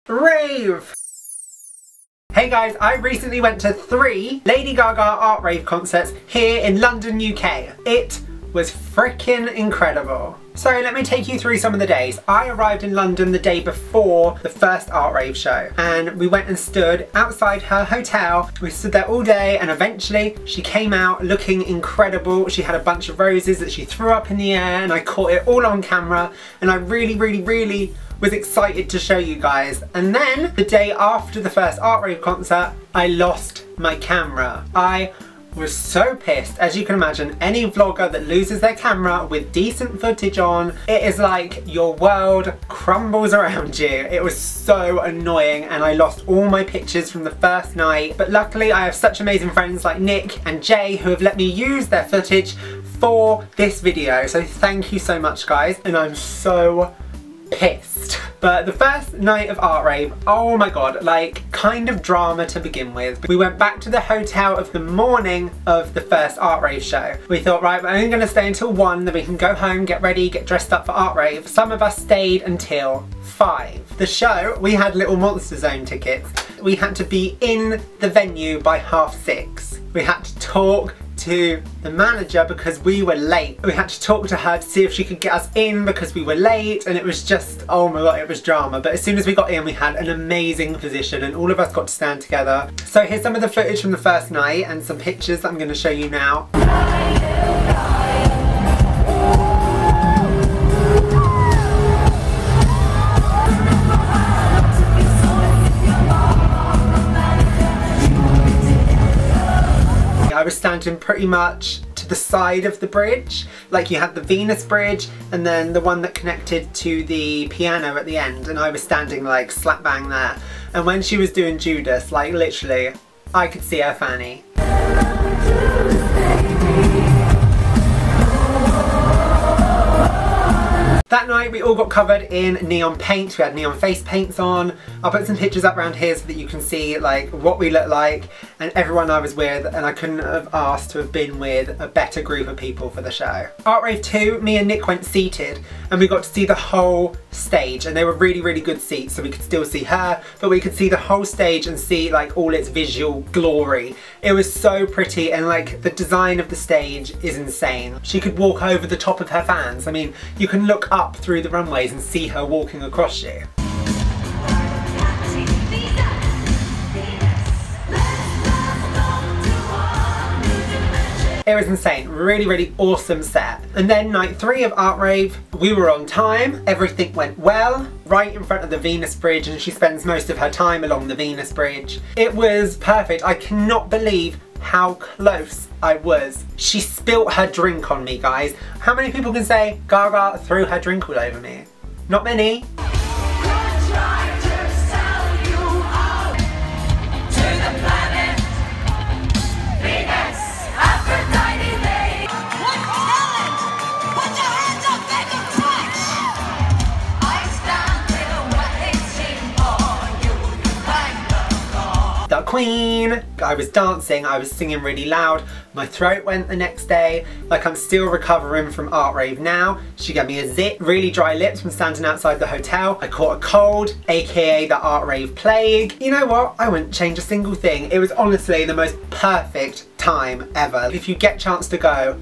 Rave! Hey guys, I recently went to 3 Lady Gaga Art Rave concerts here in London, UK. It was freaking incredible. So let me take you through some of the days. I arrived in London the day before the first Art Rave show, and we went and stood outside her hotel. We stood there all day, and eventually she came out looking incredible. She had a bunch of roses that she threw up in the air, and I caught it all on camera, and I really was excited to show you guys. And then the day after the first Art Rave concert, I lost my camera. I was so pissed. As you can imagine, any vlogger that loses their camera with decent footage on, it is like your world crumbles around you. It was so annoying, and I lost all my pictures from the first night. But luckily I have such amazing friends like Nick and Jay who have let me use their footage for this video. So thank you so much, guys. And I'm so pissed. But the first night of Art Rave, oh my god, like kind of drama to begin with. We went back to the hotel of the morning of the first Art Rave show. We thought, right, we're only going to stay until 1, then we can go home, get ready, get dressed up for Art Rave. Some of us stayed until 5. The show, we had little Monster Zone tickets. We had to be in the venue by 6:30. We had to talk to the manager because we were late. We had to talk to her to see if she could get us in because we were late, and it was just, oh my god, it was drama. But as soon as we got in, we had an amazing position and all of us got to stand together. So here's some of the footage from the first night and some pictures that I'm going to show you now. I was standing pretty much to the side of the bridge. Like, you had the Venus bridge and then the one that connected to the piano at the end, and I was standing like slap bang there. And when she was doing Judas, like literally, I could see her fanny. That night we all got covered in neon paint. We had neon face paints on. I'll put some pictures up around here so that you can see like what we look like and everyone I was with, and I couldn't have asked to have been with a better group of people for the show. Art Rave 2, me and Nick went seated and we got to see the whole stage, and they were really good seats, so we could still see her, but we could see the whole stage and see like all its visual glory. It was so pretty, and like the design of the stage is insane. She could walk over the top of her fans. I mean, you can look up through the runways and see her walking across you. It was insane, really awesome set. And then night 3 of Art Rave, we were on time, everything went well, right in front of the Venus Bridge, and she spends most of her time along the Venus Bridge. It was perfect. I cannot believe how close I was. She spilt her drink on me, guys. How many people can say Gaga threw her drink all over me? Not many. The Queen! I was dancing, I was singing really loud, my throat went the next day, like I'm still recovering from Art Rave now. She gave me a zit, really dry lips from standing outside the hotel. I caught a cold, aka the Art Rave plague. You know what? I wouldn't change a single thing. It was honestly the most perfect time ever. If you get a chance to go,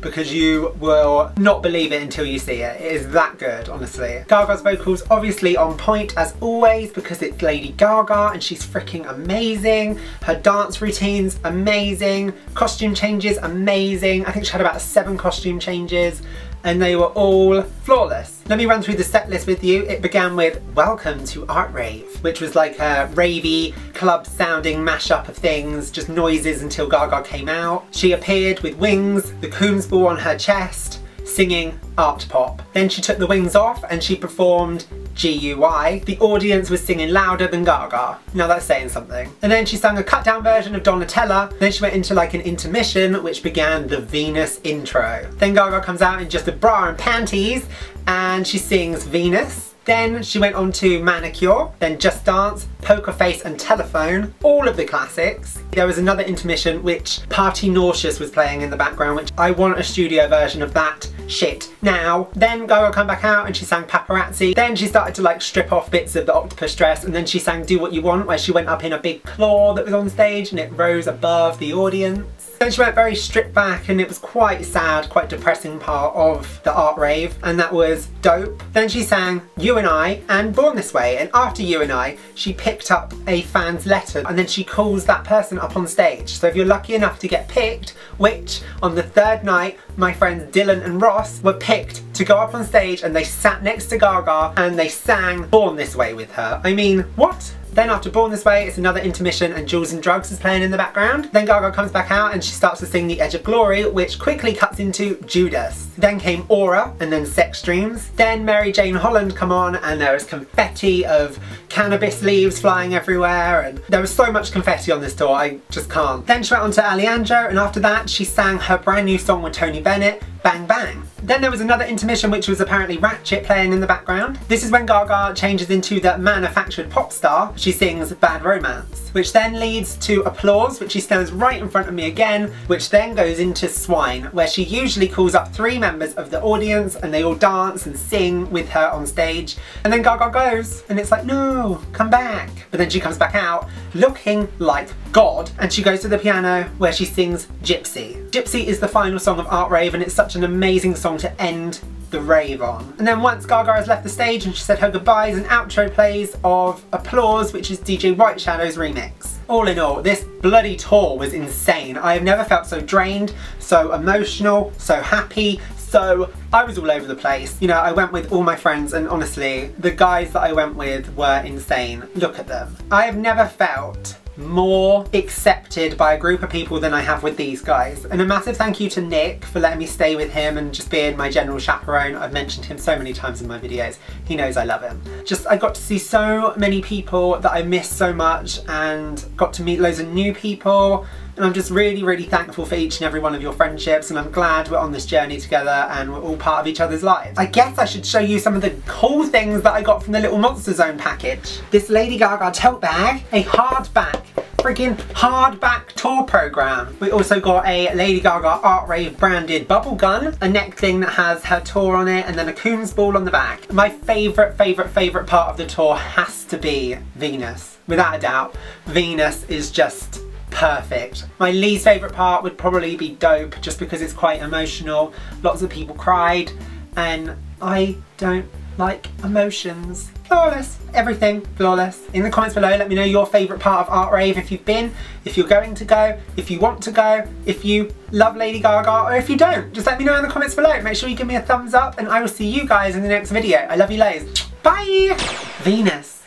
because you will not believe it until you see it. It is that good, honestly. Gaga's vocals obviously on point as always because it's Lady Gaga and she's freaking amazing. Her dance routines, amazing. Costume changes, amazing. I think she had about 7 costume changes and they were all flawless. Let me run through the set list with you. It began with Welcome to Art Rave, which was like a ravey, club sounding mashup of things, just noises until Gaga came out. She appeared with wings, the Coons ball on her chest, singing Artpop. Then she took the wings off and she performed GUI. The audience was singing louder than Gaga. Now that's saying something. And then she sang a cut down version of Donatella. Then she went into like an intermission which began the Venus intro. Then Gaga comes out in just a bra and panties and she sings Venus. Then she went on to Manicure, then Just Dance, Poker Face and Telephone, all of the classics. There was another intermission which Party Nauseous was playing in the background, which I want a studio version of that shit now. Then Gaga came back out and she sang Paparazzi. Then she started to like strip off bits of the octopus dress, and then she sang Do What You Want, where she went up in a big claw that was on stage and it rose above the audience. Then she went very stripped back, and it was quite sad, quite depressing part of the Art Rave, and that was dope. Then she sang You and I and Born This Way, and after You and I, she picked up a fan's letter and then she calls that person up on stage. So if you're lucky enough to get picked, which on the third night, my friends Dylan and Ross were picked to go up on stage, and they sat next to Gaga and they sang Born This Way with her. I mean, what? Then after Born This Way, it's another intermission and Jules and Drugs is playing in the background. Then Gaga comes back out and she starts to sing The Edge of Glory, which quickly cuts into Judas. Then came Aura and then Sex Dreams. Then Mary Jane Holland come on, and there was confetti of cannabis leaves flying everywhere, and there was so much confetti on this tour, I just can't. Then she went on to Alejandro, and after that she sang her brand new song with Tony Bennett, Bang Bang. Then there was another intermission which was apparently Ratchet playing in the background. This is when Gaga changes into the manufactured pop star. She sings Bad Romance, which then leads to Applause, which she stands right in front of me again, which then goes into Swine, where she usually calls up 3 members of the audience and they all dance and sing with her on stage. And then Gaga goes, and it's like, no, come back. But then she comes back out looking like God, and she goes to the piano where she sings Gypsy. Gypsy is the final song of Art Rave, and it's such an amazing song to end the rave on. And then once Gaga has left the stage and she said her goodbyes, an outro plays of Applause, which is DJ White Shadow's remix. All in all, this bloody tour was insane. I have never felt so drained, so emotional, so happy, so I was all over the place. You know, I went with all my friends, and honestly, the guys that I went with were insane. Look at them. I have never felt more accepted by a group of people than I have with these guys. And a massive thank you to Nick for letting me stay with him and just being my general chaperone. I've mentioned him so many times in my videos. He knows I love him. I got to see so many people that I missed so much, and got to meet loads of new people. And I'm just really, really thankful for each and every one of your friendships, and I'm glad we're on this journey together and we're all part of each other's lives. I guess I should show you some of the cool things that I got from the little Monster Zone package. This Lady Gaga tote bag, a hardback, freaking hardback tour program. We also got a Lady Gaga Art Rave branded bubble gun, a neck thing that has her tour on it, and then a Coons ball on the back. My favourite part of the tour has to be Venus. Without a doubt, Venus is just perfect. My least favourite part would probably be Dope, just because it's quite emotional. Lots of people cried, and I don't like emotions. Flawless. Everything flawless. In the comments below, let me know your favourite part of Art Rave, if you've been, if you're going to go, if you want to go, if you love Lady Gaga, or if you don't. Just let me know in the comments below. Make sure you give me a thumbs up, and I will see you guys in the next video. I love you loads. Bye! Venus.